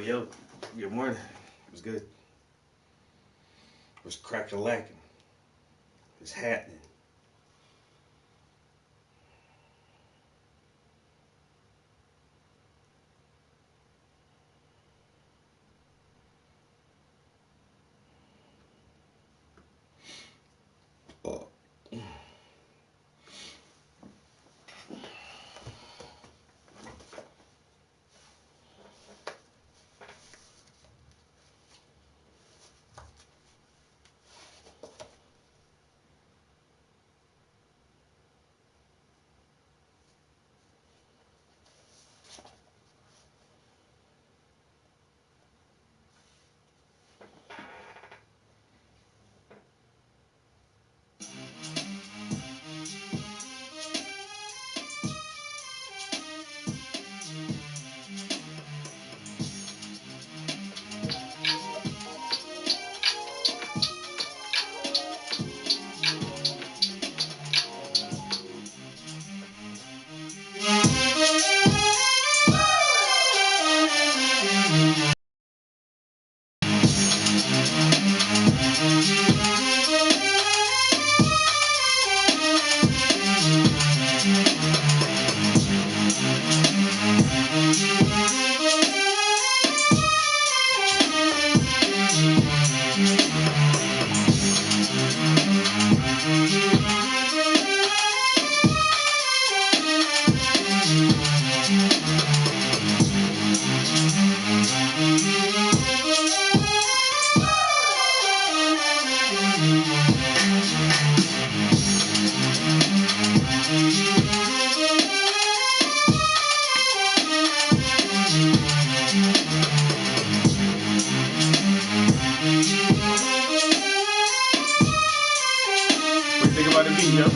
Yo, good morning. It was good. It was crack-a-lacking. It's happening. What do you think about the beat, yo?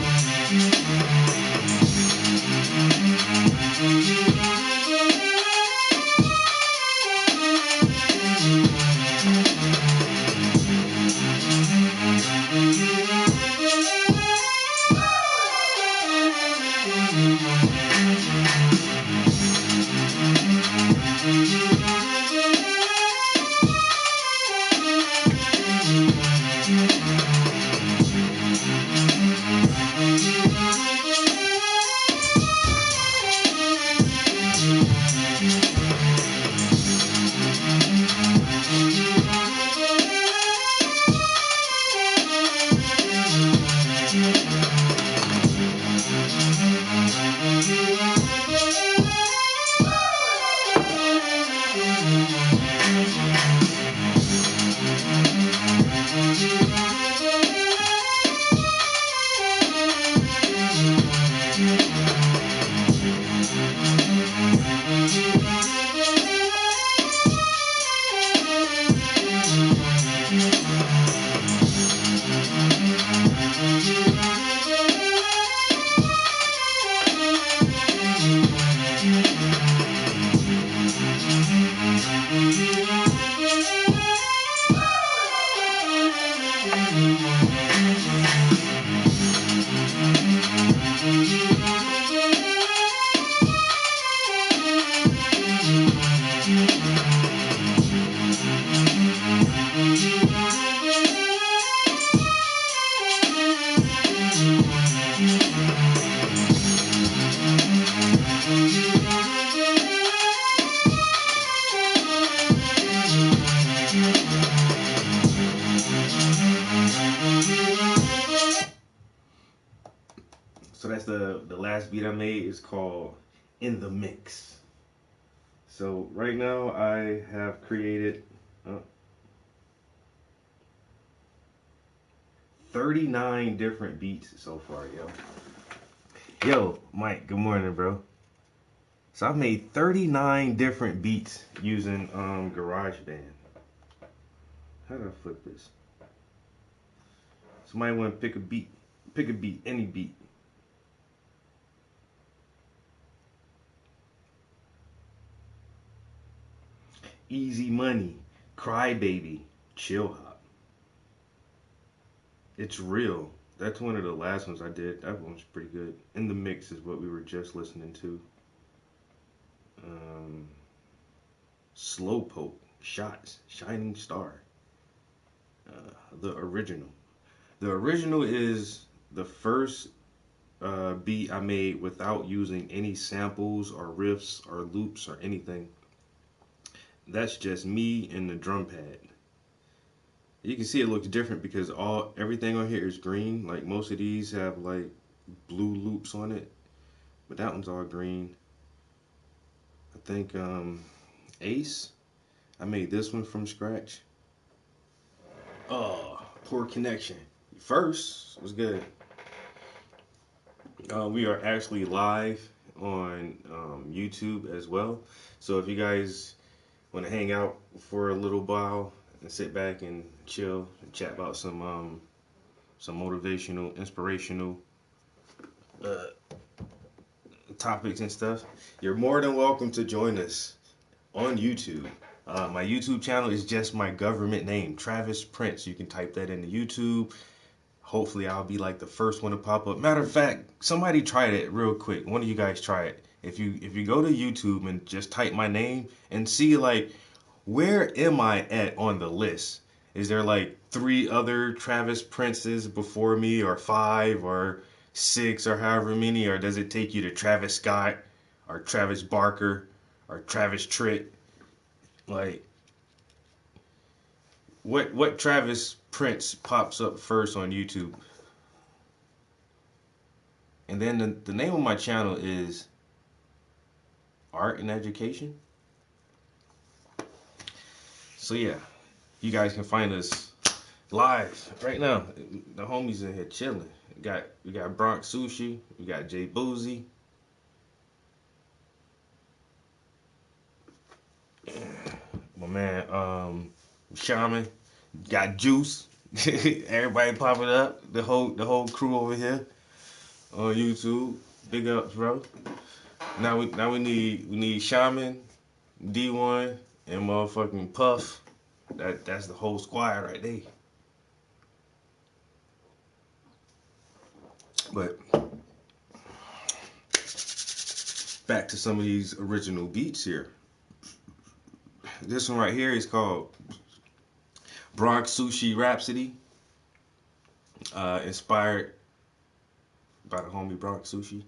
So that's the last beat I made. It's called In the Mix. So right now I have created 39 different beats so far, yo. Yo, Mike, good morning, bro. So I've made 39 different beats using GarageBand. How do I flip this? Somebody want to pick a beat, any beat. Easy Money, Crybaby, Chill Hop. It's Real. That's one of the last ones I did. That one's pretty good. In the Mix is what we were just listening to. Slowpoke, Shots, Shining Star. The original. The original is the first beat I made without using any samples or riffs or loops or anything. That's just me and the drum pad. You can see it looks different because everything on here is green. Like most of these have like blue loops on it, but that one's all green. I think Ace, I made this one from scratch. Oh, Poor Connection. First was good. We are actually live on YouTube as well. So if you guys want to hang out for a little while and sit back and chill and chat about some motivational, inspirational topics and stuff, you're more than welcome to join us on YouTube. My YouTube channel is just my government name, Travis Prince. You can type that into YouTube. Hopefully I'll be like the first one to pop up. Matter of fact, somebody try it real quick. One of you guys try it. If you go to YouTube and just type my name and see like where am I at on the list? Is there like 3 other Travis Princes before me, or 5 or 6 or however many, or does it take you to Travis Scott or Travis Barker or Travis Tritt? Like what Travis Prince pops up first on YouTube? And then the name of my channel is Art and Education. So yeah, you guys can find us live right now. The homies in here chilling. We got Bronx Sushi. We got Jay Boozy. My man, Shaman. Got Juice. Everybody popping up. The whole crew over here on YouTube. Big ups, bro. Now we need Shaman, D1, and motherfucking Puff. That's the whole squad right there. But back to some of these original beats here. This one right here is called Bronx Sushi Rhapsody. Inspired by the homie Bronx Sushi.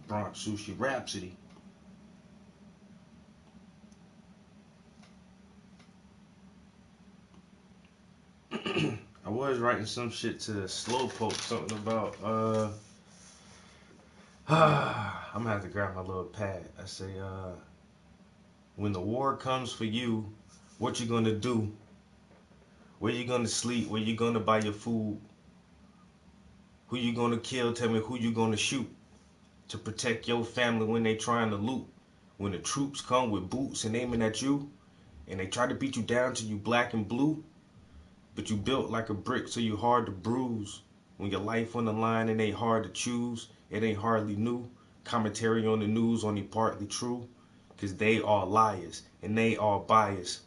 Bronx Sushi Rhapsody. I was writing some shit to Slowpoke, something about I'm gonna have to grab my little pad. I say when the war comes for you, what you gonna do? Where you gonna sleep? Where you gonna buy your food? Who you gonna kill? Tell me who you gonna shoot to protect your family when they trying to loot. When the troops come with boots and aiming at you, and they try to beat you down till you black and blue, but you built like a brick so you hard to bruise. When your life on the line and ain't hard to choose, it ain't hardly new. Commentary on the news only partly true, cause they all liars and they all biased.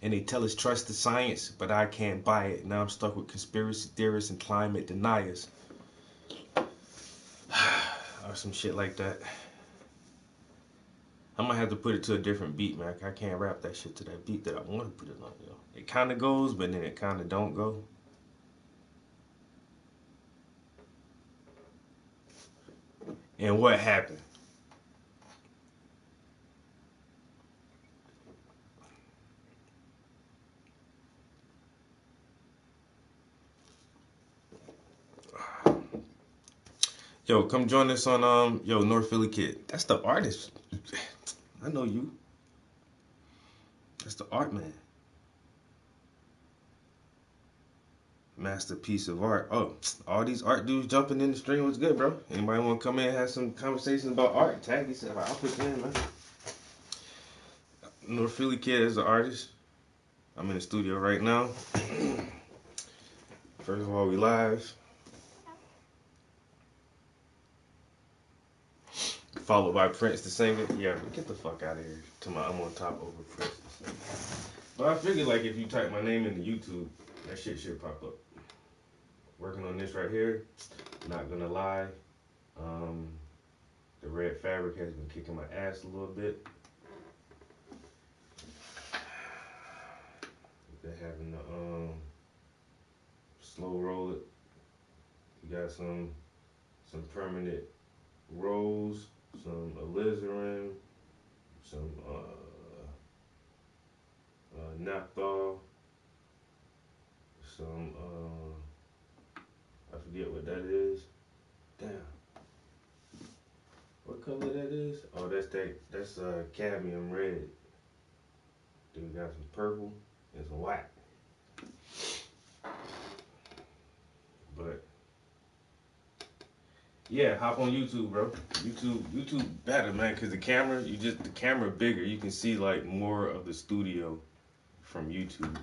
And they tell us trust the science, but I can't buy it. Now I'm stuck with conspiracy theorists and climate deniers. Or some shit like that. I might have to put it to a different beat, man. I can't rap that shit to that beat that I want to put it on, yo. It kind of goes, but then it kind of don't go. And what happened? Yo, come join us on North Philly Kid. That's the artist. I know you. That's the art man. Masterpiece of art. Oh, all these art dudes jumping in the stream was good, bro. Anybody want to come in and have some conversations about art? Tag me. I'll put you in, man. North Philly Kid is the artist. I'm in the studio right now. First of all, we live. Followed by Prince the singer. Yeah, get the fuck out of here. I'm on top over Prince the singer. But I figured like if you type my name into YouTube, that shit should pop up. Working on this right here. Not gonna lie. The red fabric has been kicking my ass a little bit. Been having to slow roll it. We got some permanent rolls, some alizarin, some naphthol, some I forget what that is. Damn. What color that is? Oh, that's cadmium red. Then we got some purple and some white. But yeah, hop on YouTube, bro. YouTube better, man, cause the camera bigger. You can see like more of the studio from YouTube.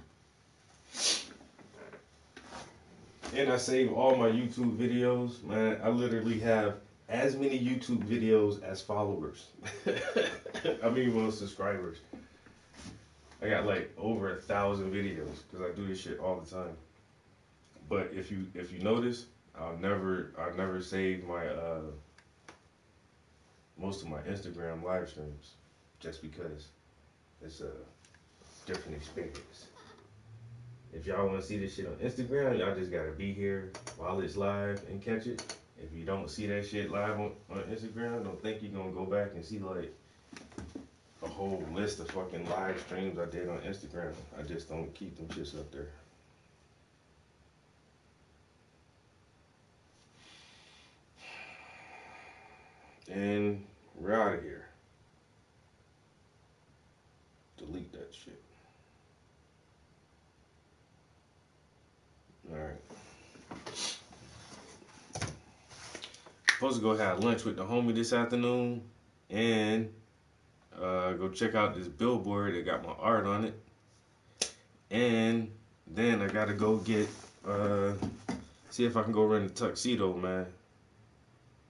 And I save all my YouTube videos, man. I literally have as many YouTube videos as followers. Subscribers. I got like over 1,000 videos because I do this shit all the time. But if you notice, I'll never save my most of my Instagram live streams just because it's a different experience. If y'all want to see this shit on Instagram, y'all just gotta be here while it's live and catch it. If you don't see that shit live on Instagram, don't think you're gonna go back and see like a whole list of fucking live streams I did on Instagram. I just don't keep them shits up there. And we're out of here. Delete that shit. Alright. Supposed to go have lunch with the homie this afternoon and go check out this billboard that got my art on it. And then I gotta go get see if I can go rent a tuxedo, man.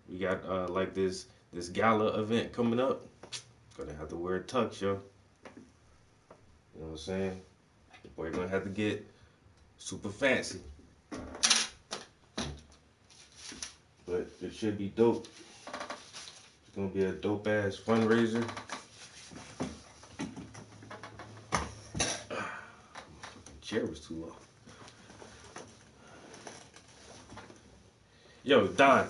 We got like this gala event coming up. Gonna have to wear a tux, yo. You know what I'm saying? The boy gonna have to get super fancy. But it should be dope. It's gonna be a dope ass fundraiser. Chair was too low. Yo, Don,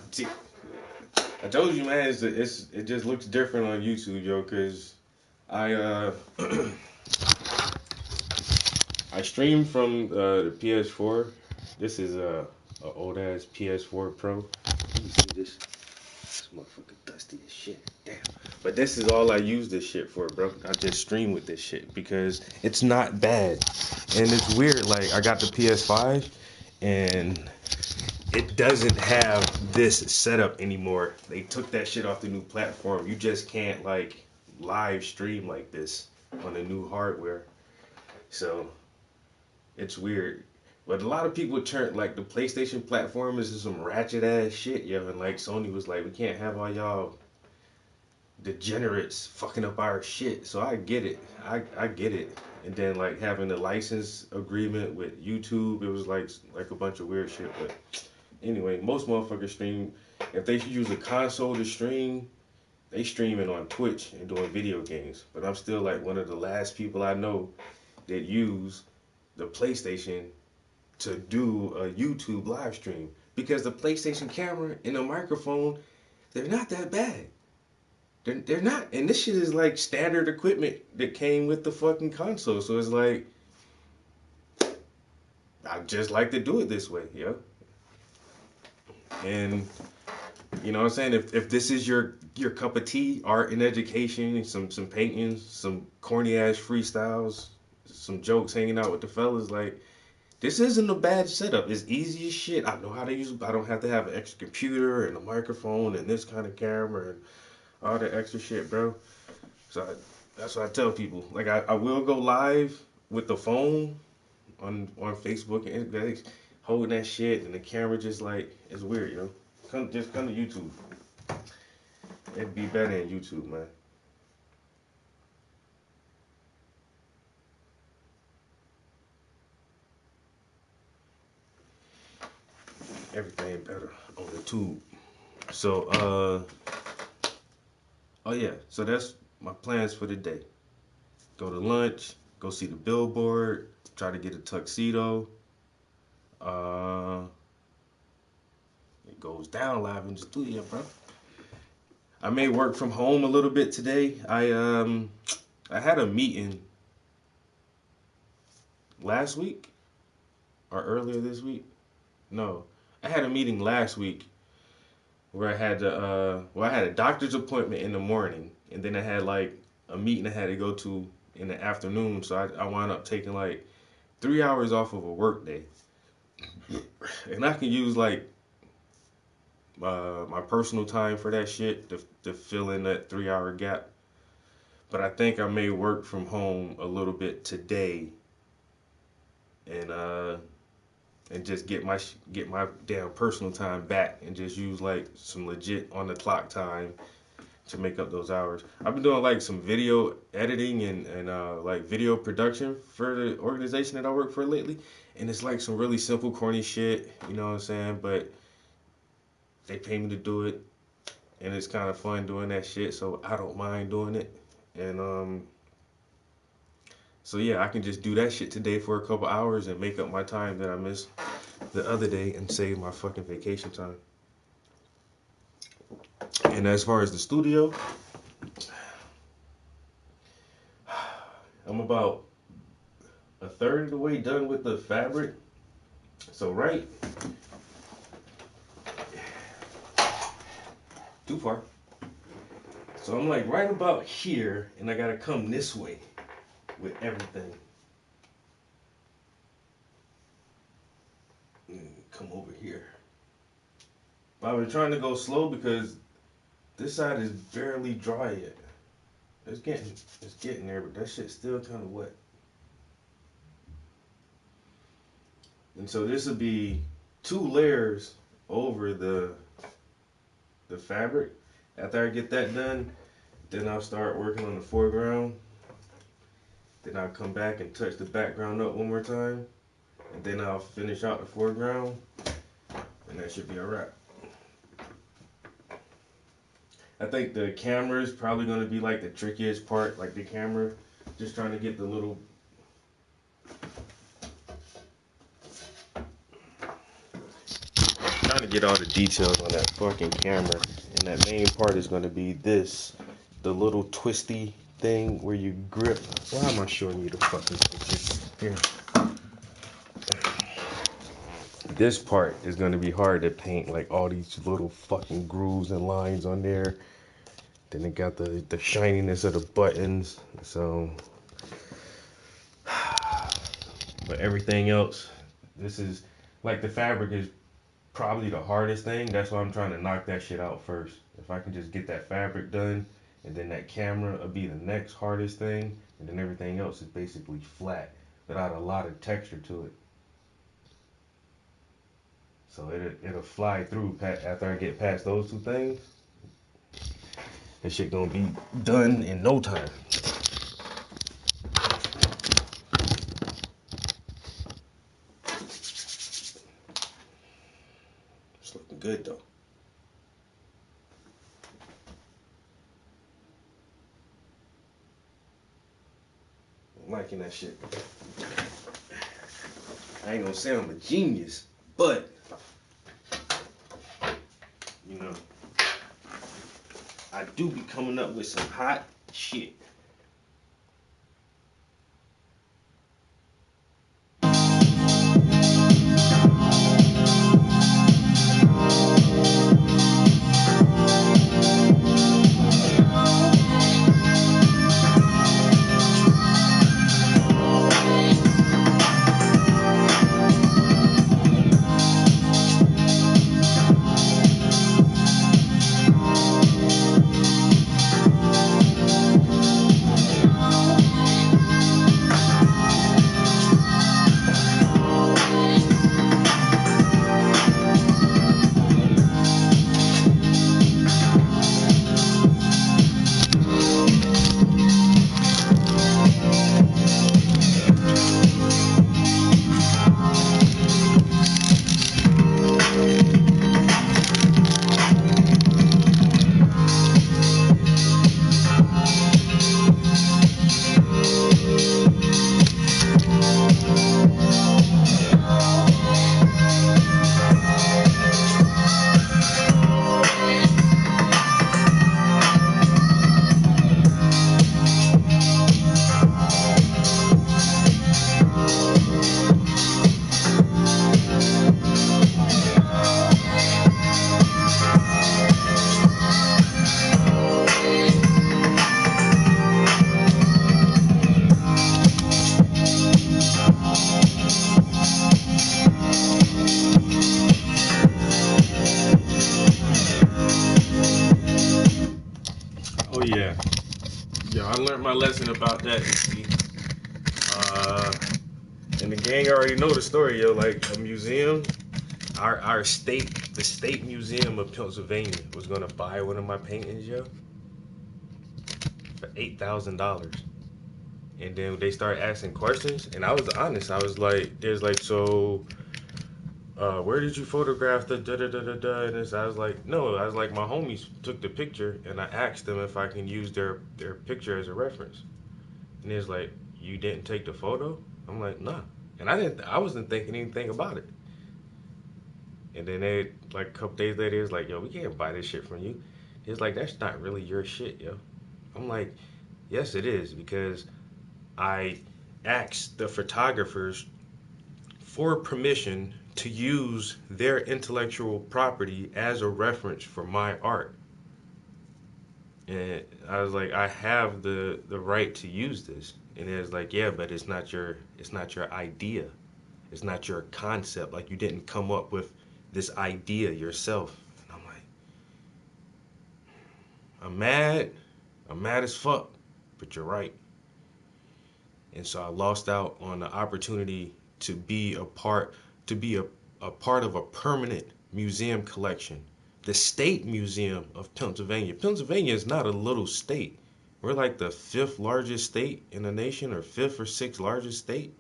I told you, man, it just looks different on YouTube, yo, cause I I stream from the PS4. This is a old ass PS4 Pro. Let me see this. This motherfucker dusty as shit. Damn. But this is all I use this shit for, bro. I just stream with this shit because it's not bad. And it's weird, like I got the PS5 and it doesn't have this setup anymore. They took that shit off the new platform. You just can't like live stream like this on the new hardware. So it's weird. But a lot of people turn like the PlayStation platform is some ratchet ass shit, yo. And like Sony was like, we can't have all y'all degenerates fucking up our shit. So I get it. I get it. And then like having the license agreement with YouTube, it was like a bunch of weird shit. But anyway, most motherfuckers stream. If they use a console to stream, they streaming on Twitch and doing video games. But I'm still like one of the last people I know that use the PlayStation to do a YouTube live stream because the PlayStation camera and the microphone, they're not that bad. They're not, and this shit is like standard equipment that came with the fucking console. So it's like I just like to do it this way, yo. And you know what I'm saying? If this is your cup of tea, art and education, some painting, some corny ass freestyles, some jokes, hanging out with the fellas, like this isn't a bad setup. It's easy as shit. I know how to use it. I don't have to have an extra computer and a microphone and this kind of camera and all that extra shit, bro. So that's what I tell people. Like I will go live with the phone on Facebook and Instagram, holding that shit and the camera just like it's weird, you know. Come to YouTube. It'd be better in YouTube, man. Everything better on the tube. So oh yeah, so that's my plans for the day. Go to lunch, go see the billboard, try to get a tuxedo. Uh, it goes down live in the studio, bro. I may work from home a little bit today. I had a meeting last week or earlier this week. No, I had a meeting last week where I had to I had a doctor's appointment in the morning, and then I had like a meeting I had to go to in the afternoon. So I wound up taking like 3 hours off of a work day, and I can use like my personal time for that shit to fill in that 3 hour gap. But I think I may work from home a little bit today, and just get my damn personal time back, and just use like some legit on the clock time to make up those hours. I've been doing like some video editing and like video production for the organization that I work for lately, and it's like some really simple corny shit, you know what I'm saying? But they pay me to do it, and it's kind of fun doing that shit, so I don't mind doing it. And so yeah, I can just do that shit today for a couple hours and make up my time that I missed the other day and save my fucking vacation time. And as far as the studio, I'm about a third of the way done with the fabric. So right, too far. So I'm like right about here, and I gotta come this way with everything. And come over here. But I've been trying to go slow because this side is barely dry yet. It's getting there, but that shit's still kind of wet. And so this will be 2 layers over the fabric. After I get that done, then I'll start working on the foreground. Then I'll come back and touch the background up one more time. And then I'll finish out the foreground. And that should be a wrap. I think the camera is probably going to be like the trickiest part. Like the camera, just trying to get the little... trying to get all the details on that fucking camera. And that main part is gonna be this, the little twisty thing where you grip. Why am I showing you the fucking picture? Here. This part is gonna be hard to paint, like all these little fucking grooves and lines on there. Then it got the shininess of the buttons. So, but everything else, this is like the fabric is probably the hardest thing. That's why I'm trying to knock that shit out first. If I can just get that fabric done, and then that camera will be the next hardest thing, and then everything else is basically flat without a lot of texture to it. So it'll fly through after I get past those two things. That shit gonna be done in no time. It's looking good though. I'm liking that shit. I ain't gonna say I'm a genius, but you know, I do be coming up with some hot shit. Oh yeah, yeah. I learned my lesson about that. See, and the gang already know the story, yo. Like a museum, our state, the State Museum of Pennsylvania was gonna buy one of my paintings, yo, for $8,000. And then they started asking questions, and I was honest. I was like, "There's like so." Where did you photograph the da da da da da? And I was like, no, I was like, my homies took the picture, and I asked them if I can use their picture as a reference. And he was like, you didn't take the photo? I'm like, nah. And I wasn't thinking anything about it. And then they, like a couple days later, it was like, yo, we can't buy this shit from you. It's like, that's not really your shit, yo. I'm like, yes, it is, because I asked the photographers for permission to use their intellectual property as a reference for my art. And I was like, I have the right to use this. And it was like, yeah, but it's not your idea. It's not your concept. Like you didn't come up with this idea yourself. And I'm like, I'm mad. I'm mad as fuck. But you're right. And so I lost out on the opportunity to be a part of a permanent museum collection. The State Museum of Pennsylvania. Pennsylvania is not a little state. We're like the fifth largest state in the nation, or fifth or sixth largest state.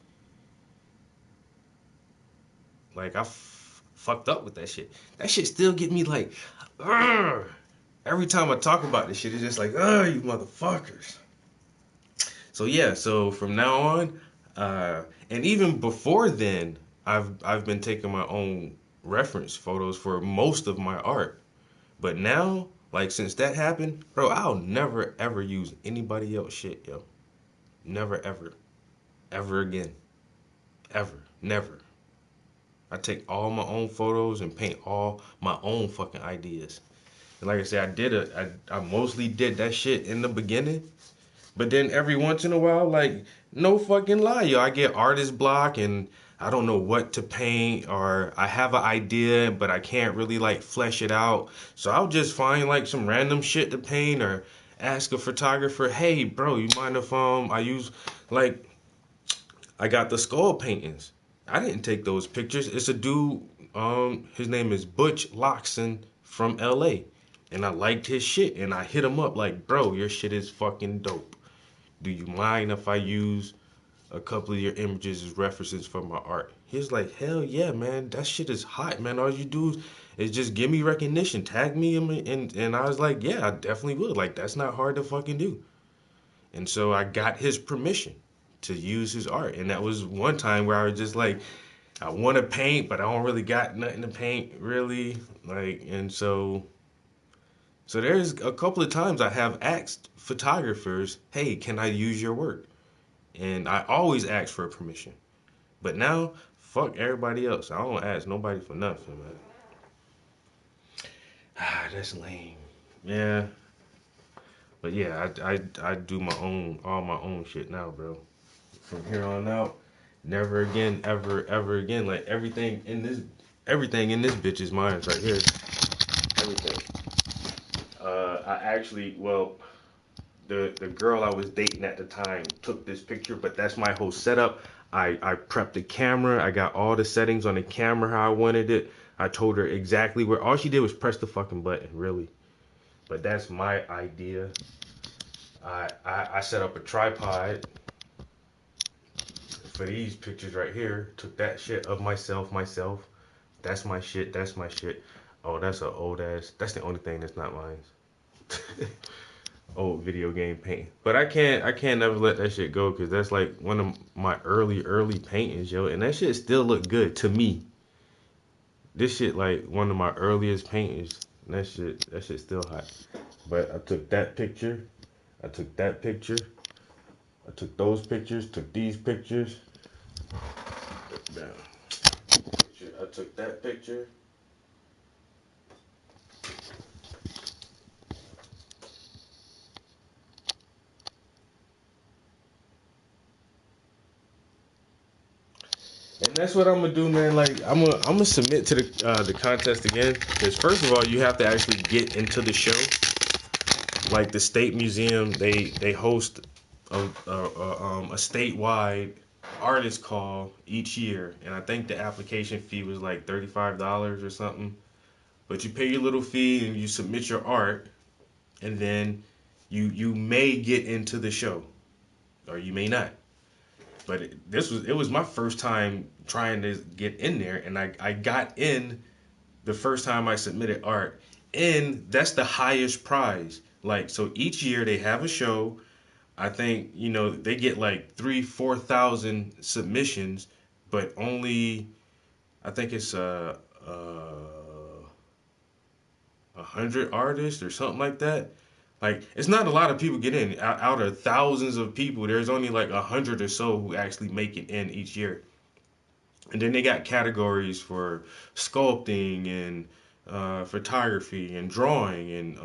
Like fucked up with that shit. That shit still get me like, ugh. Every time I talk about this shit, it's just like, you motherfuckers. So yeah, so from now on, and even before then, I've been taking my own reference photos for most of my art. But now, like since that happened, bro, I'll never ever use anybody else shit, yo. Never ever. Ever again. Ever. Never. I take all my own photos and paint all my own fucking ideas. And like I said, I mostly did that shit in the beginning. But then every once in a while, like, no fucking lie, yo, I get artist block and I don't know what to paint, or I have an idea, but I can't really like flesh it out. So I'll just find like some random shit to paint or ask a photographer, hey, bro, you mind if I use like I got the skull paintings. I didn't take those pictures. It's a dude, his name is Butch Loxon from LA. And I liked his shit and I hit him up like, bro, your shit is fucking dope. Do you mind if I use a couple of your images as references for my art? He's like, hell yeah, man. That shit is hot, man. All you do is just give me recognition, tag me, and I was like, yeah, I definitely would. Like, that's not hard to fucking do. And so I got his permission to use his art. And that was one time where I was just like, I want to paint, but I don't really got nothing to paint, really. Like, and so there's a couple of times I have asked photographers, hey, can I use your work? And I always ask for permission. But now, fuck everybody else. I don't ask nobody for nothing, man. Ah, that's lame. Yeah, but yeah, I do my own all my own shit now, bro. From here on out, never again, ever again. Like everything in this bitch is mine right here. Everything. I actually, well, the girl I was dating at the time took this picture, but that's my whole setup. I prepped the camera. I got all the settings on the camera how I wanted it. I told her exactly where. All she did was press the fucking button, really. But that's my idea. I set up a tripod for these pictures right here. Took that shit of myself. That's my shit. That's my shit. Oh, that's an old ass. That's the only thing that's not mine. Old video game painting. But I can't never let that shit go because that's like one of my early paintings, yo. And that shit still look good to me. This shit like one of my earliest paintings. And that shit still hot. But I took that picture. I took that picture. I took those pictures. Took these pictures. Down. I took that picture. And that's what I'm gonna do, man. Like I'm gonna submit to the contest again. Because first of all, you have to actually get into the show. Like the state museum, they host a statewide artist call each year, and I think the application fee was like $35 or something. But you pay your little fee and you submit your art, and then you may get into the show, or you may not. But it was my first time trying to get in there, and I got in the first time I submitted art, and that's the highest prize. Like so, each year they have a show. I think they get like 3-4 thousand submissions, but only I think it's 100 artists or something like that. Like it's not a lot of people get in. Out of thousands of people, there's only like 100 or so who actually make it in each year. And then they got categories for sculpting and photography and drawing and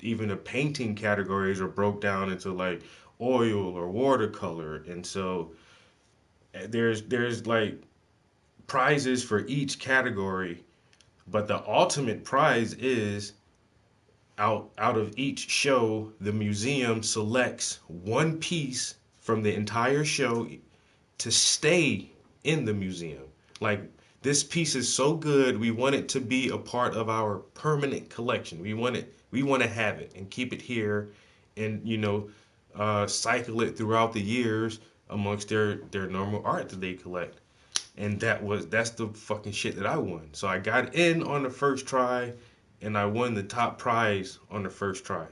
even the painting categories are broke down into like oil or watercolor. And so there's like prizes for each category, but the ultimate prize is out of each show, the museum selects one piece from the entire show to stay in the museum. Like this piece is so good, we want it to be a part of our permanent collection. We want to have it and keep it here, and cycle it throughout the years amongst their normal art that they collect. And that's the fucking shit that I won. So I got in on the first try, and I won the top prize on the first try.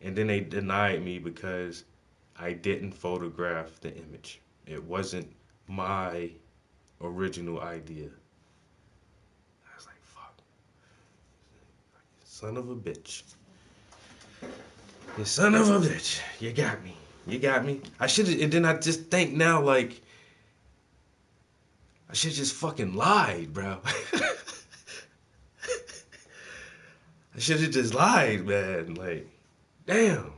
And then they denied me because I didn't photograph the image. It wasn't my original idea. Son of a bitch. You son of a bitch. You got me. You got me. I should have, and then I just think now, like, I should have just fucking lied, bro. I should have just lied, man. Like, damn.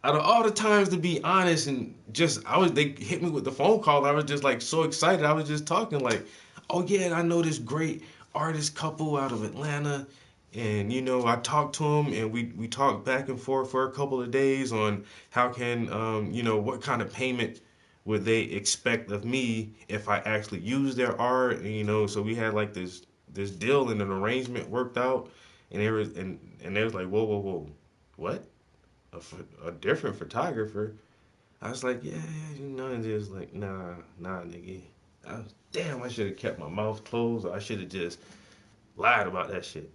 Out of all the times to be honest and just, they hit me with the phone call. I was just like so excited. I was just talking like, oh yeah, I know this great artist couple out of Atlanta. And, I talked to them and we talked back and forth for a couple of days on how can, what kind of payment would they expect of me if I actually use their art. And, so we had like this deal and an arrangement worked out. And they was like, whoa, whoa, whoa, what? A different photographer? I was like, yeah, and just like, nah, nigga. Damn, I should have kept my mouth closed. Or I should have just lied about that shit.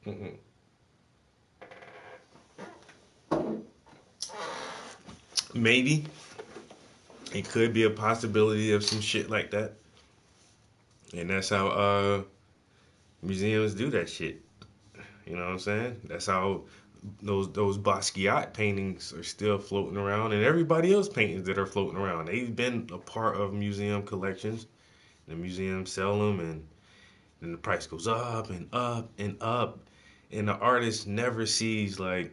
Mm-mm. Maybe it could be a possibility of some shit like that, and that's how museums do that shit. You know what I'm saying? That's how those Basquiat paintings are still floating around, and everybody else paintings that are floating around. They've been a part of museum collections. The museums sell them, and then the price goes up and up and up, and the artist never sees like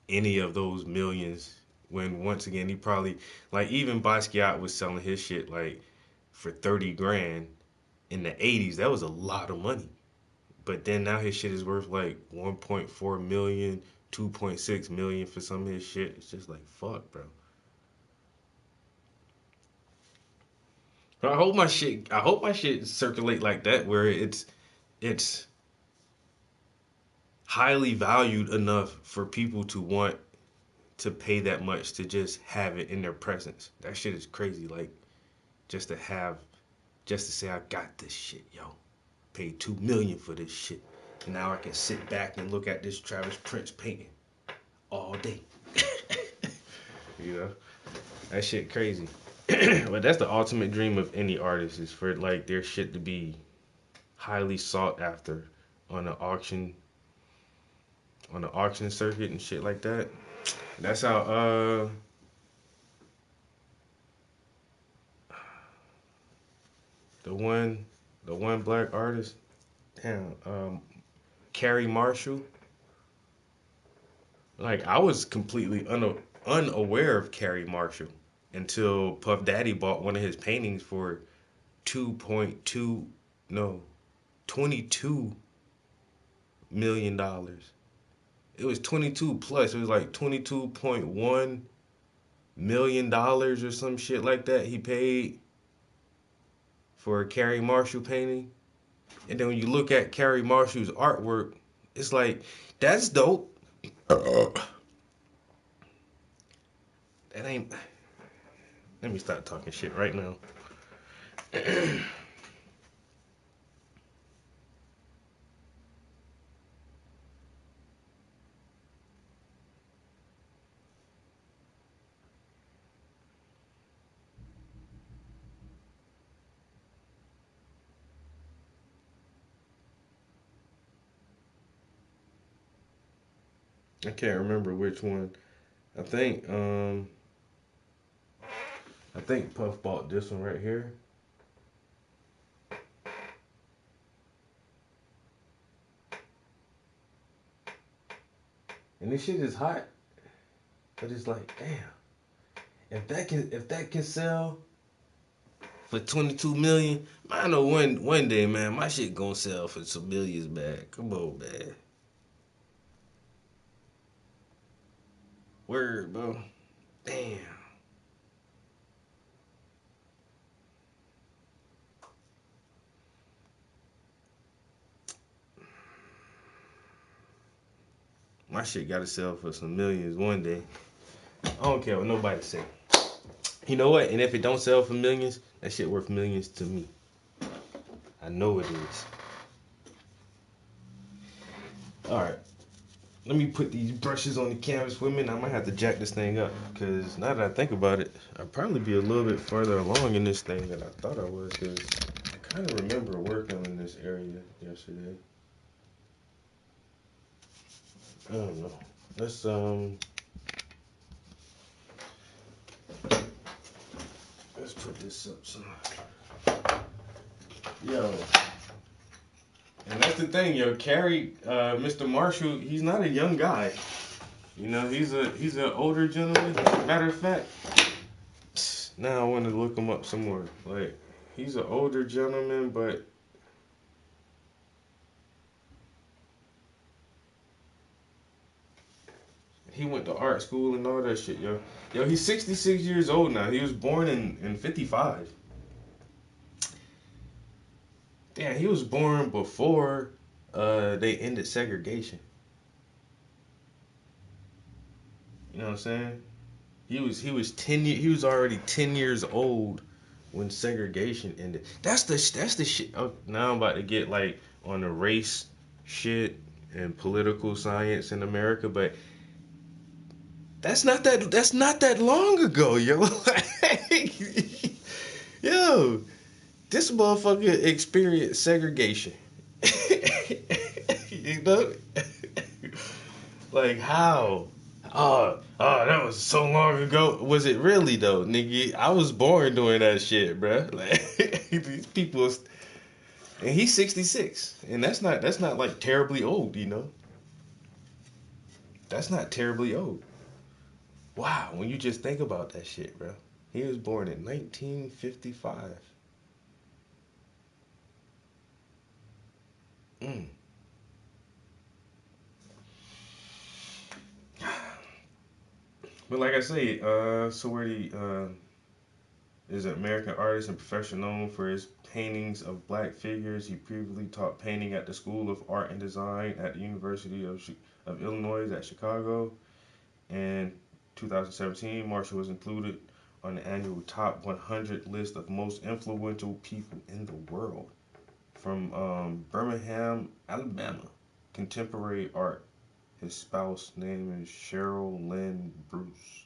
any of those millions. When once again he probably, like, even Basquiat was selling his shit like for 30 grand in the 80s. That was a lot of money. But then now his shit is worth like 1.4 million, 2.6 million for some of his shit. It's just like, fuck, bro. I hope my shit circulate like that, where it's highly valued enough for people to want to pay that much to just have it in their presence. That shit is crazy. Like, just to have, just to say I got this shit, yo. Paid 2 million for this shit. And now I can sit back and look at this Travis Prince painting all day. You know? That shit crazy. But that's the ultimate dream of any artist, is for like their shit to be highly sought after on the auction circuit and shit like that. That's how the one black artist, damn, Carrie Marshall. Like, I was completely unaware of Carrie Marshall until Puff Daddy bought one of his paintings for 2.2, no, $22 million. It was 22 plus. It was like $22.1 million or some shit like that he paid for a Carrie Marshall painting. And then when you look at Carrie Marshall's artwork, it's like, that's dope. That ain't. Let me stop talking shit right now. I can't remember which one. I think um I think Puff bought this one right here. And this shit is hot. But it's like, damn. If that can sell for 22 million, I know one day, man, my shit gonna sell for some millions, man. Come on, man. Word, bro. Damn. My shit gotta sell for some millions one day. I don't care what nobody say. You know what? And if it don't sell for millions, that shit worth millions to me. I know it is. All right. let me put these brushes on the canvas with me, and I might have to jack this thing up. Because now that I think about it, I'd probably be a little bit further along in this thing than I thought I was. Because I kind of remember working in this area yesterday. I don't know. Let's put this up some. Yo. And that's the thing, yo. Carrie, Mr. Marshall, he's not a young guy. You know, he's an older gentleman. Matter of fact, now I want to look him up some more. Like, he's an older gentleman, but he went to art school and all that shit, yo. Yo, he's 66 years old now. He was born in 55. Damn, he was born before they ended segregation. You know what I'm saying? He was already 10 years old when segregation ended. That's the shit. Oh, now I'm about to get like on the race shit and political science in America, but that's not that long ago, yo. Yo, this motherfucker experienced segregation. You know? Like how? That was so long ago. Was it really though, nigga? I was born doing that shit, bruh. Like these people, and he's 66, and that's not like terribly old, you know. That's not terribly old. Wow, when you just think about that shit, bro. He was born in 1955. Mm. But like I say, Saweetie is an American artist and professional known for his paintings of black figures. He previously taught painting at the School of Art and Design at the University of Illinois at Chicago. In 2017, Marshall was included on the annual top 100 list of most influential people in the world from Birmingham, Alabama. Contemporary art. His spouse name is Cheryl Lynn Bruce.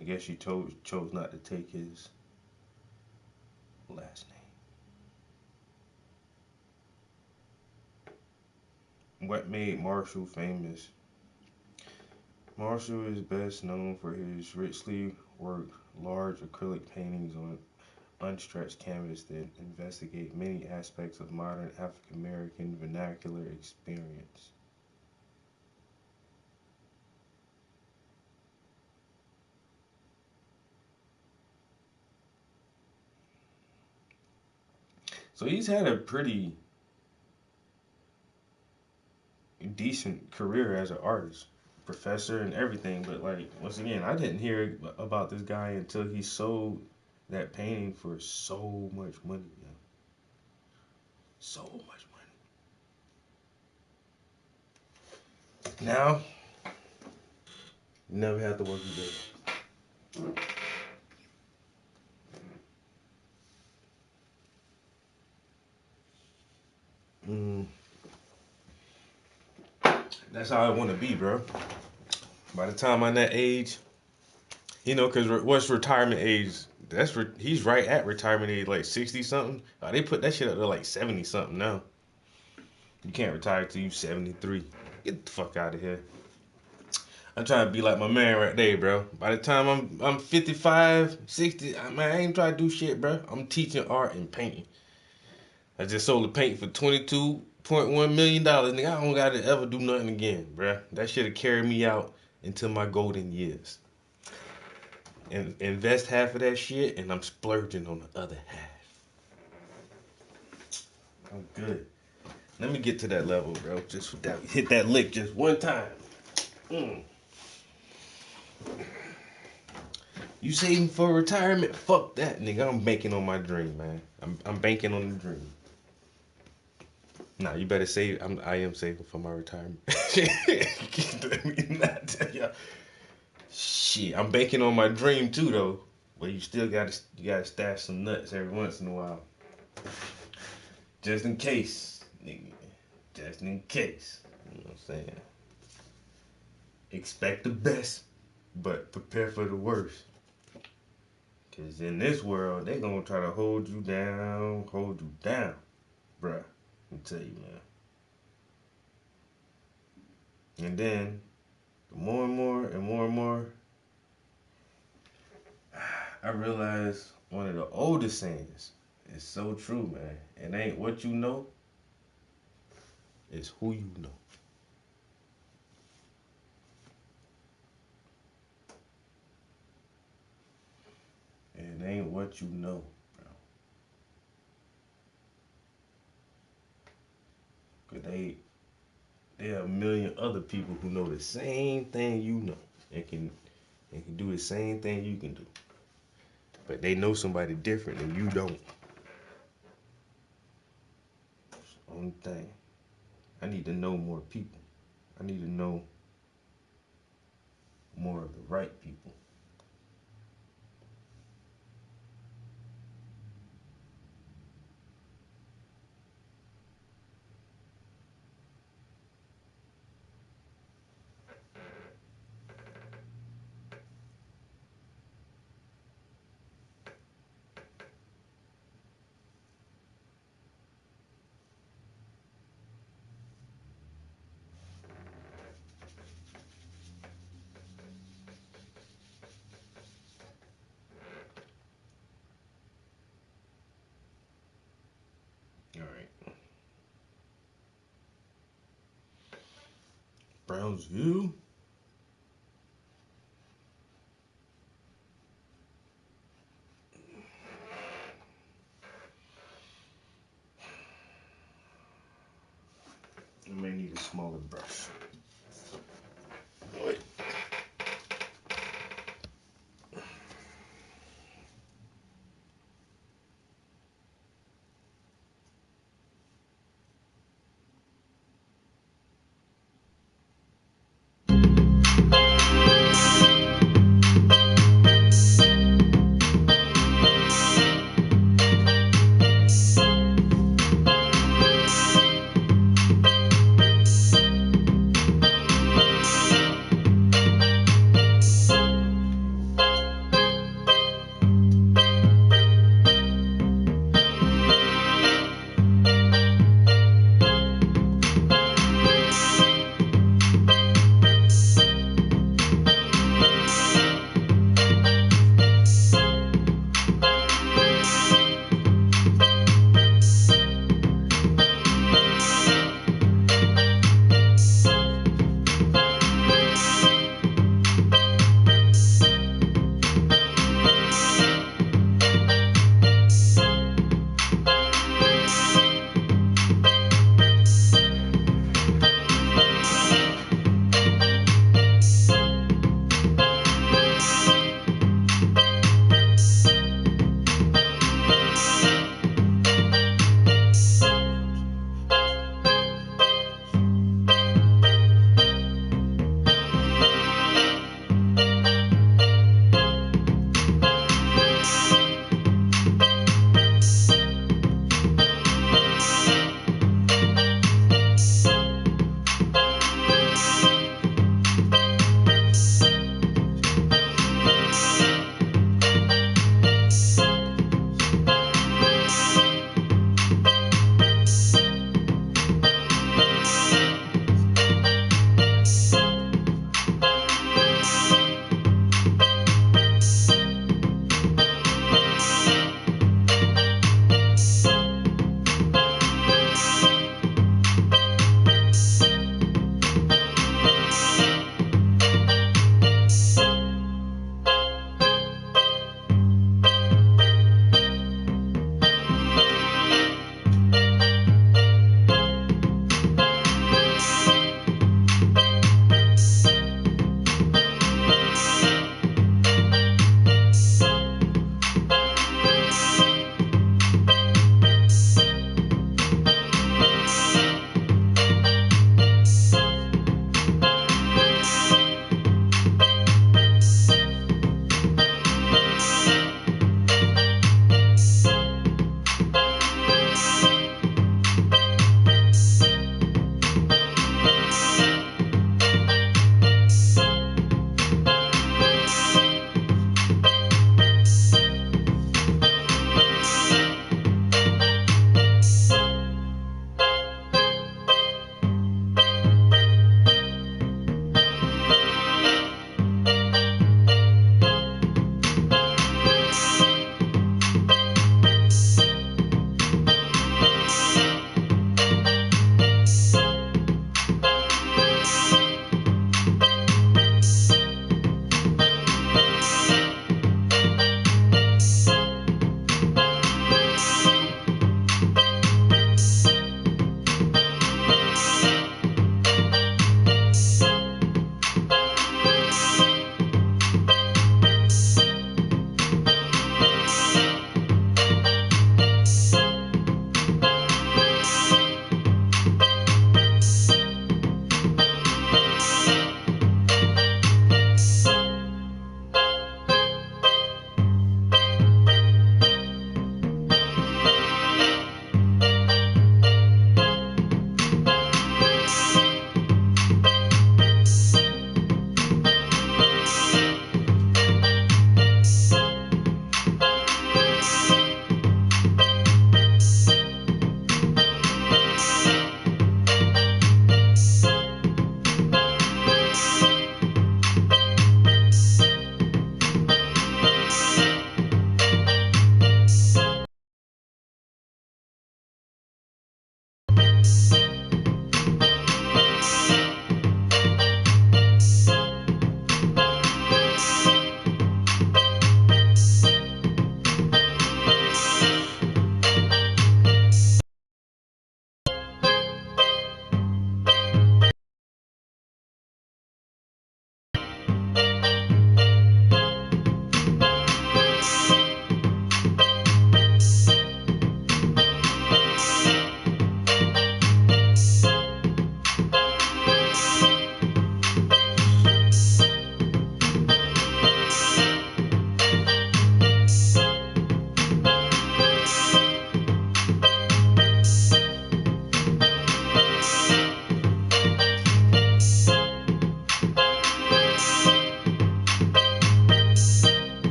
I guess she chose not to take his last name. What made Marshall famous? Marshall is best known for his richly worked large acrylic paintings on unstretched canvas that investigate many aspects of modern African American vernacular experience. So he's had a pretty decent career as an artist, professor and everything. But like once again, I didn't hear about this guy until he sold that painting for so much money, man. So much money. Now, you never have to work again. Mm, that's how I want to be, bro. By the time I'm that age, you know, because what's retirement age? He's right at retirement age, like 60 something. They put that shit up to like 70 something now. You can't retire till you 73. Get the fuck out of here. I'm trying to be like my man right there, bro. By the time I'm 55, 60, man, I ain't trying to do shit, bro. I'm teaching art and painting. I just sold the paint for $22.1 million. Nigga, I don't gotta ever do nothing again, bro. That shit'll carry me out until my golden years. And invest half of that shit, and I'm splurging on the other half. I'm good. Let me get to that level, bro. Just hit that lick just one time. Mm. You saving for retirement? Fuck that, nigga. I'm banking on my dream, man. I'm banking on the dream. Nah, you better save. I am saving for my retirement. Let me not tell y'all. Shit, I'm banking on my dream too, though. But you still gotta stash some nuts every once in a while, just in case, nigga. Just in case. You know what I'm saying? expect the best, but prepare for the worst. Cause in this world, they gonna try to hold you down, bruh. Let me tell you, man. And then, the more and more and more and more, I realized one of the oldest sayings is so true, man. It ain't what you know, it's who you know. It ain't what you know, bro. Cause there are a million other people who know the same thing you know and can do the same thing you can do. But they know somebody different and you don't. It's the only thing. I need to know more people. I need to know more of the right people. All right. Brownsville. I may need a smaller brush. Wait.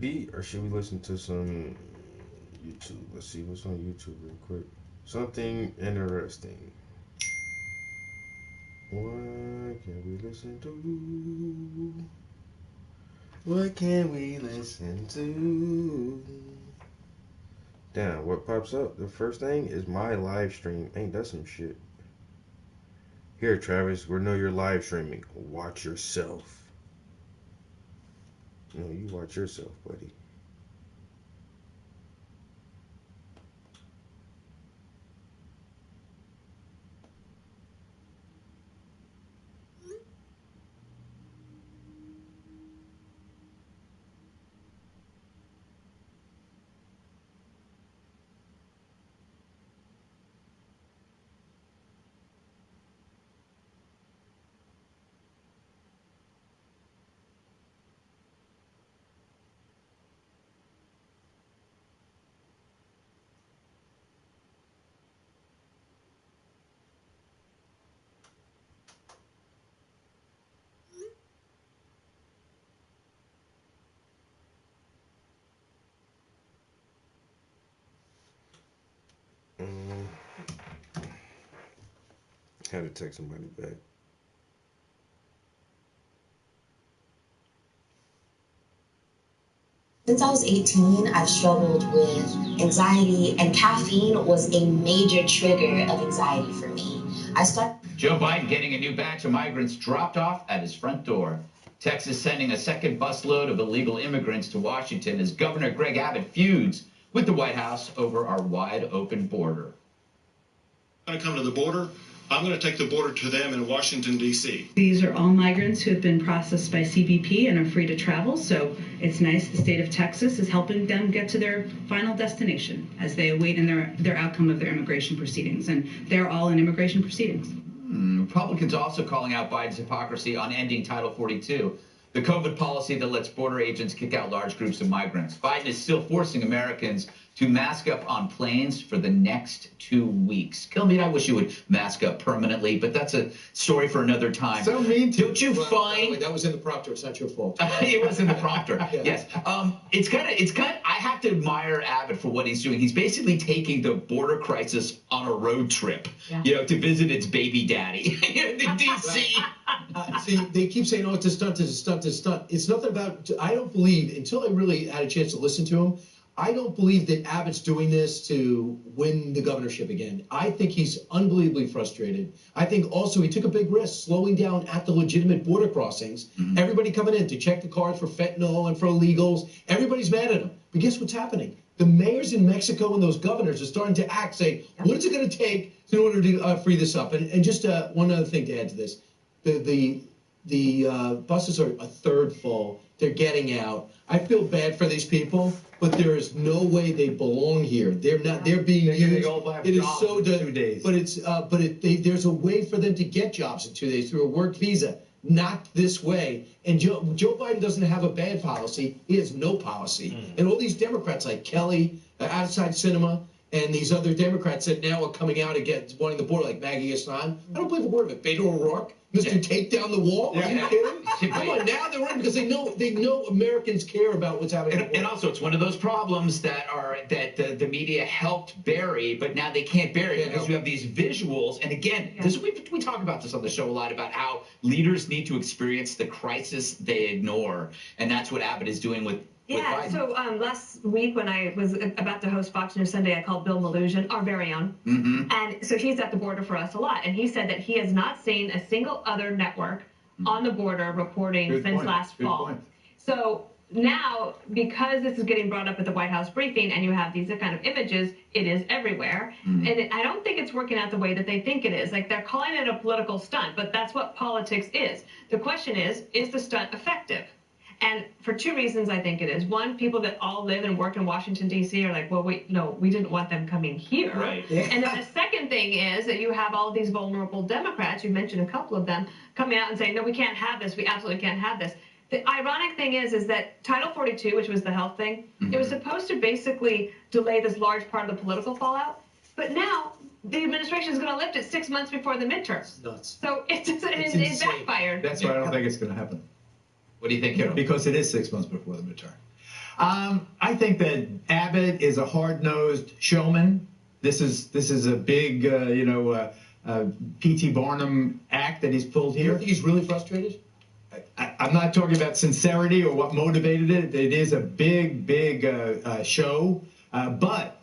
beat or should we listen to some YouTube? Let's see what's on YouTube real quick. Something interesting. What can we listen to? What can we listen to? Damn, what pops up? The first thing is my live stream. Ain't that some shit? Here, Travis, we know you're live streaming. Watch yourself. No, you watch yourself, buddy. Had to text somebody back. Since I was 18, I've struggled with anxiety, and caffeine was a major trigger of anxiety for me. Joe Biden getting a new batch of migrants dropped off at his front door. Texas sending a second busload of illegal immigrants to Washington as Governor Greg Abbott feuds with the White House over our wide open border. When I come to the border, I'm going to take the border to them in Washington, D.C. These are all migrants who have been processed by CBP and are free to travel, so it's nice the state of Texas is helping them get to their final destination as they await in their outcome of their immigration proceedings, and they're all in immigration proceedings. Republicans also calling out Biden's hypocrisy on ending Title 42, the COVID policy that lets border agents kick out large groups of migrants. Biden is still forcing Americans to mask up on planes for the next 2 weeks. Kilmeade, I wish you would mask up permanently, but that's a story for another time. So mean to Don't you find that was in the prompter? It's not your fault. It was in the prompter. Yeah. Yes. It's kind of. I have to admire Abbott for what he's doing. He's basically taking the border crisis on a road trip, to visit its baby daddy in D.C. See, they keep saying, "Oh, it's a stunt, it's a stunt, it's a stunt." It's nothing about. I don't believe until I really had a chance to listen to him. I don't believe that Abbott's doing this to win the governorship again. I think he's unbelievably frustrated. I think also he took a big risk slowing down at the legitimate border crossings. Mm-hmm. Everybody coming in to check the cars for fentanyl and for illegals. Everybody's mad at him. But guess what's happening? The mayors in Mexico and those governors are starting to act, say, what is it going to take in order to free this up? And just one other thing to add to this. The buses are a third full. They're getting out. I feel bad for these people, but there is no way they belong here. They're not. They're being used. It is so. In 2 days. But there's a way for them to get jobs in 2 days through a work visa. Not this way. And Joe Biden doesn't have a bad policy. He has no policy. And all these Democrats like Kelly, Outside Cinema, and these other Democrats that now are coming out against wanting the border, like Maggie Hassan. I don't believe a word of it. Beto O'Rourke, Mr. Take Down the Wall. Are you kidding? Come on, now they're running because they know Americans care about what's happening. And also, it's one of those problems that the media helped bury, but now they can't bury because you have these visuals. And again, we talk about this on the show a lot about how leaders need to experience the crisis they ignore, and that's what Abbott is doing with. Yeah, so last week when I was about to host Fox News Sunday, I called Bill Malugin, our very own. Mm-hmm. And so he's at the border for us a lot. And he said that he has not seen a single other network on the border reporting since last fall. So now, because this is getting brought up at the White House briefing and you have these kind of images, it is everywhere. Mm-hmm. And I don't think it's working out the way that they think it is. Like, they're calling it a political stunt, but that's what politics is. The question is the stunt effective? And for two reasons, I think it is. One, people that all live and work in Washington, D.C. are like, well, we didn't want them coming here. Right. And then the second thing is that you have all these vulnerable Democrats, you mentioned a couple of them, coming out and saying, no, we can't have this. We absolutely can't have this. The ironic thing is that Title 42, which was the health thing, it was supposed to basically delay this large part of the political fallout. But now the administration is going to lift it 6 months before the midterms. Nuts. So it backfired. That's why I don't think it's going to happen. What do you think, Harold? Because it is 6 months before the midterm. I think that Abbott is a hard-nosed showman. This is a big, P.T. Barnum act that he's pulled You here. don't think he's really frustrated? I'm not talking about sincerity or what motivated it. It is a big show. But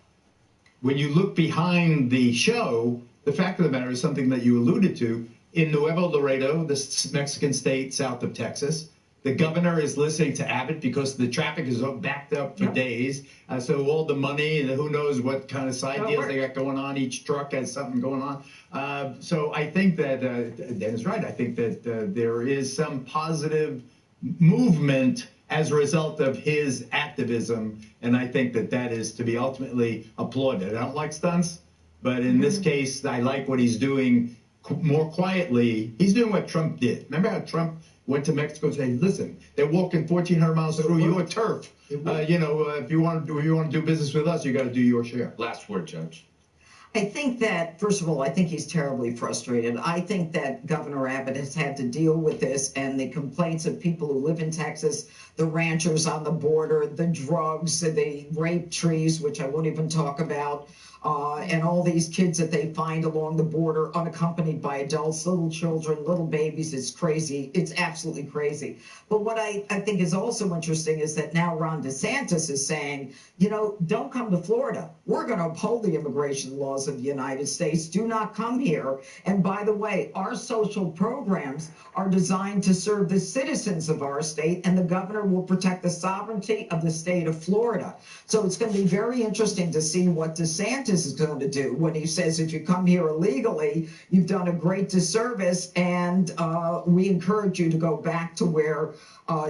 when you look behind the show, the fact of the matter is something that you alluded to. In Nuevo Laredo, the Mexican state south of Texas, the governor is listening to Abbott because the traffic is backed up for days. So all the money, and who knows what kind of side deals they got going on. Each truck has something going on. So I think that Dan is right. I think that there is some positive movement as a result of his activism. And I think that that is to be ultimately applauded. I don't like stunts, but in this case, I like what he's doing more quietly. He's doing what Trump did. Remember how Trump went to Mexico and said, listen, they're walking 1,400 miles through your turf. If you want to do business with us, you got to do your share. Last word, Judge. I think that, first of all, I think he's terribly frustrated. I think that Governor Abbott has had to deal with this and the complaints of people who live in Texas, the ranchers on the border, the drugs, the rape trees, which I won't even talk about, and all these kids that they find along the border unaccompanied by adults, little children, little babies. It's crazy. It's absolutely crazy. But what I think is also interesting is that now Ron DeSantis is saying, don't come to Florida. We're going to uphold the immigration laws of the United States. Do not come here. And by the way, our social programs are designed to serve the citizens of our state, and the governor will protect the sovereignty of the state of Florida. So it's going to be very interesting to see what DeSantis is going to do when he says, if you come here illegally, you've done a great disservice, and we encourage you to go back to where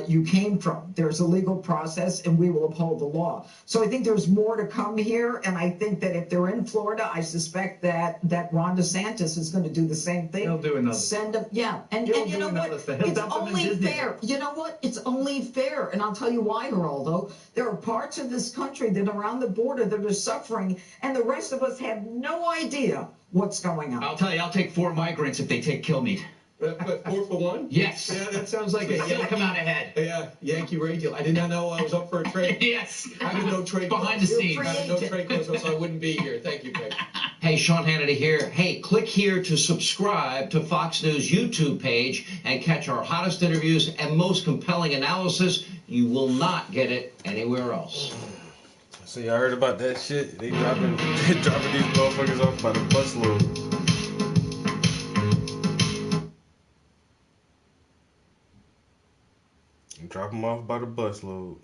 you came from. There's a legal process, and we will uphold the law. So I think there's more to come here, and I think that if they're in Florida, I suspect that Ron DeSantis is going to do the same thing. He'll do another. Send them, yeah. And He'll you do know another what? thing. He'll It's dump them in only Disney. fair. You know what? It's only fair, and I'll tell you why, Geraldo. There are parts of this country that are on the border that are suffering, and the rest of us have no idea what's going on. I'll tell you, I'll take 4 migrants if they take kill meat. But 4 for 1? Yes. Yeah, that sounds like So still come out ahead. Yankee rate deal. I did not know I was up for a trade. Yes. I did no trade. Behind the scenes. I had no trade close, so I wouldn't be here. Thank you, Greg. Hey, Sean Hannity here. Hey, click here to subscribe to Fox News YouTube page and catch our hottest interviews and most compelling analysis. You will not get it anywhere else. So y'all heard about that shit? They dropping these motherfuckers off by the busload. Drop them off by the busload.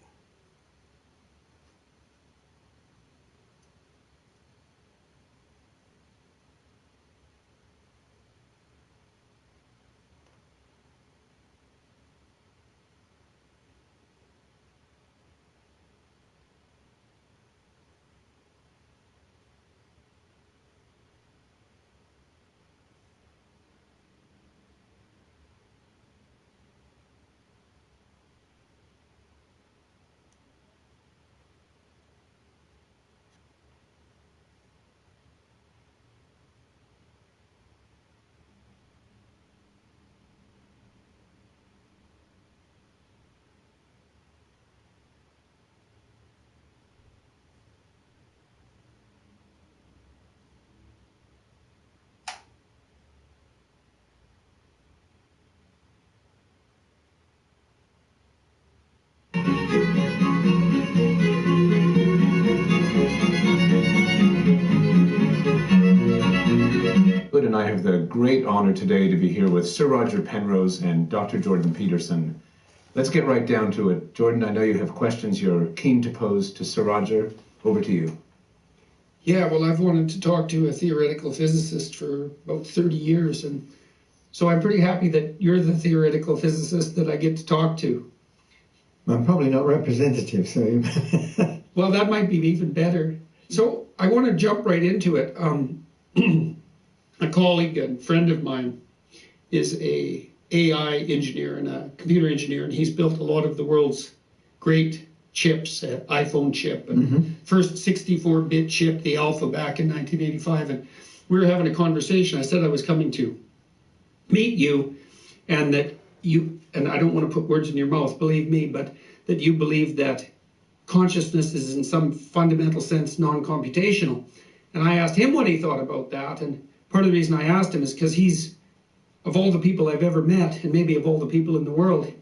Good, and I have the great honor today to be here with Sir Roger Penrose and Dr. Jordan Peterson. Let's get right down to it. Jordan, I know you have questions you're keen to pose to Sir Roger. Over to you. Yeah, well, I've wanted to talk to a theoretical physicist for about 30 years, and so I'm pretty happy that you're the theoretical physicist that I get to talk to. I'm probably not representative, so you... Well, that might be even better. So I want to jump right into it. A colleague and friend of mine is a AI engineer and a computer engineer, and he's built a lot of the world's great chips, iPhone chip, and first 64-bit chip, the Alpha, back in 1985. And we were having a conversation. I said I was coming to meet you, and that you, and I don't want to put words in your mouth, believe me, but that you believe that consciousness is in some fundamental sense non-computational. And I asked him what he thought about that. And part of the reason I asked him is because he's, of all the people I've ever met, and maybe of all the people in the world,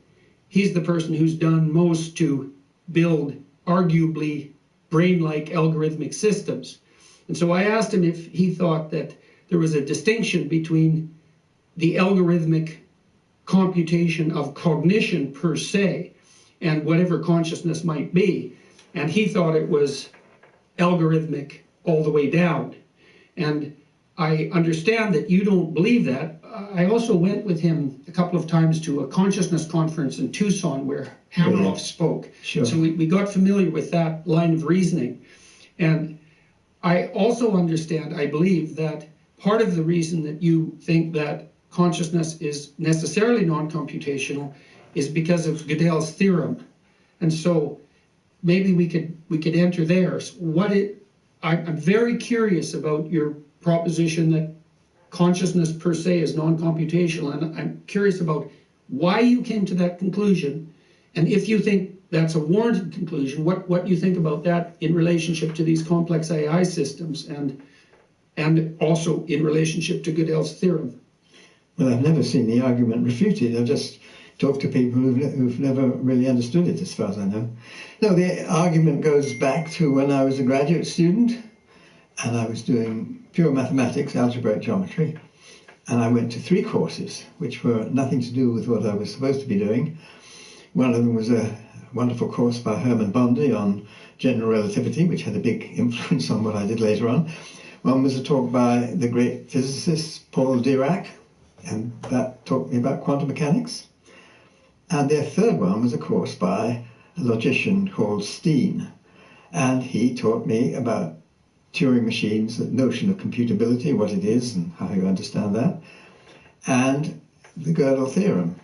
he's the person who's done most to build arguably brain-like algorithmic systems. And so I asked him if he thought that there was a distinction between the algorithmic computation of cognition per se and whatever consciousness might be. And he thought it was algorithmic all the way down. And I understand that you don't believe that. I also went with him a couple of times to a consciousness conference in Tucson where Hameroff spoke. Sure. So we got familiar with that line of reasoning. And I also understand, I believe, that part of the reason that you think that consciousness is necessarily non-computational is because of Gödel's theorem. And so maybe we could enter there. So I'm very curious about your proposition that consciousness per se is non-computational, and I'm curious about why you came to that conclusion, and if you think that's a warranted conclusion, what you think about that in relationship to these complex AI systems, and also in relationship to Gödel's theorem. Well, I've never seen the argument refuted. I've just talked to people who've never really understood it, as far as I know. No, the argument goes back to when I was a graduate student, and I was doing pure mathematics, algebraic geometry, and I went to 3 courses, which were nothing to do with what I was supposed to be doing. One of them was a wonderful course by Herman Bondi on general relativity, which had a big influence on what I did later on. One was a talk by the great physicist Paul Dirac, and that taught me about quantum mechanics. And their third one was a course by a logician called Steen, and he taught me about Turing machines, the notion of computability, what it is and how you understand that, and the Gödel theorem.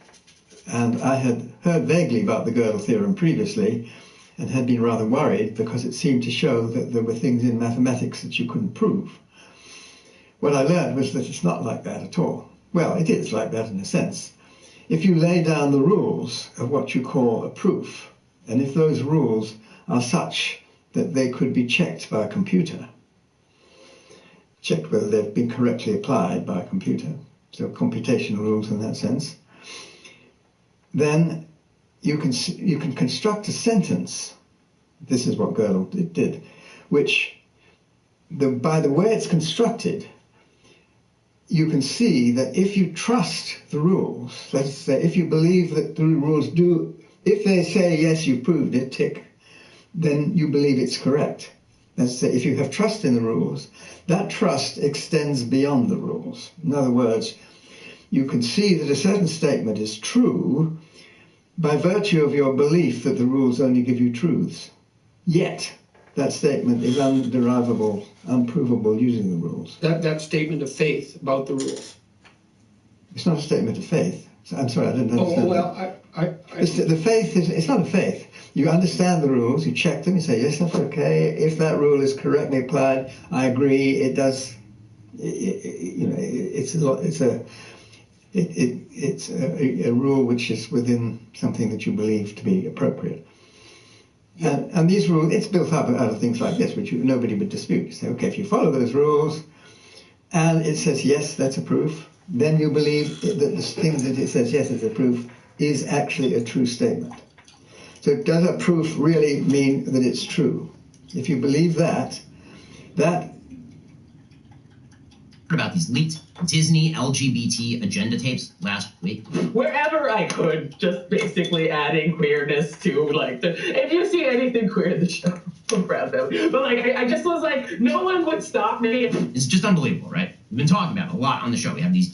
And I had heard vaguely about the Gödel theorem previously and had been rather worried because it seemed to show that there were things in mathematics that you couldn't prove. What I learned was that it's not like that at all. Well, it is like that in a sense. If you lay down the rules of what you call a proof, and if those rules are such that they could be checked by a computer, checked whether they've been correctly applied by a computer, so computational rules in that sense, then you can construct a sentence. This is what Gödel did, which by the way it's constructed, you can see that if you trust the rules, let's say if you believe that the rules do, if they say yes, you proved it, tick, then you believe it's correct. Let's say if you have trust in the rules, that trust extends beyond the rules. In other words, you can see that a certain statement is true by virtue of your belief that the rules only give you truths. Yet, that statement is underivable, unprovable using the rules. That statement of faith about the rules. It's not a statement of faith. I'm sorry, I didn't understand. Oh, well, the faith is, it's not a faith. You understand the rules, you check them, you say, yes, that's okay. If that rule is correctly applied, I agree, it does, it's a rule which is within something that you believe to be appropriate. And these rules, it's built up out of things like this, which nobody would dispute. You say, okay, if you follow those rules, and it says, yes, that's a proof, then you believe that the thing that it says, yes, it's a proof, is actually a true statement. So does a proof really mean that it's true? If you believe that about these leaked Disney LGBT agenda tapes last week. Wherever I could, just basically adding queerness to if you see anything queer in the show, I'm proud of it. But I just was like, no one would stop me. It's just unbelievable, right? We've been talking about it a lot on the show. We have these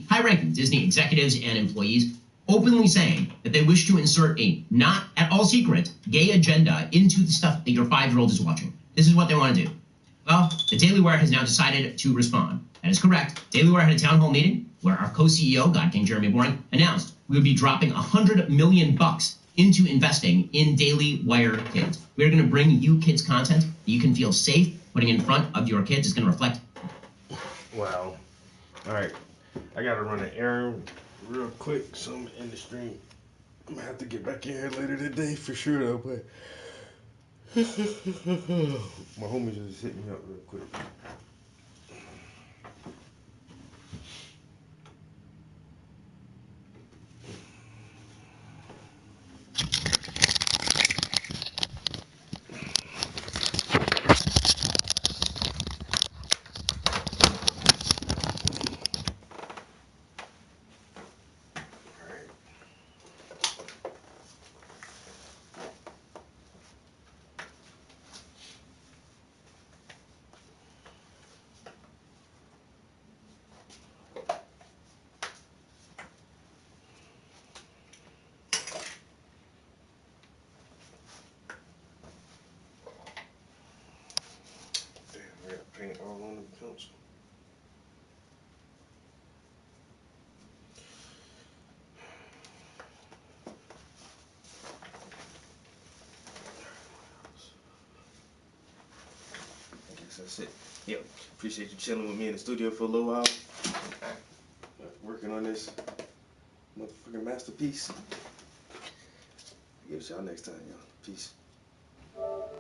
high-ranking Disney executives and employees openly saying that they wish to insert a not at all secret gay agenda into the stuff that your 5-year-old is watching. This is what they want to do. Well, the Daily Wire has now decided to respond. That is correct. Daily Wire had a town hall meeting where our co-CEO, God King Jeremy Boring, announced we would be dropping $100 million into investing in Daily Wire Kids. We're going to bring you kids content that you can feel safe putting in front of your kids. Is going to reflect. Wow. All right. I got to run an errand real quick. So I'm in the stream. I'm going to have to get back in here later today for sure, though. But My homie just hit me up real quick. I got paint all on the pencil. I guess that's it. Yo, appreciate you chilling with me in the studio for a little while. Working on this motherfucking masterpiece. Get y'all next time, y'all. Peace.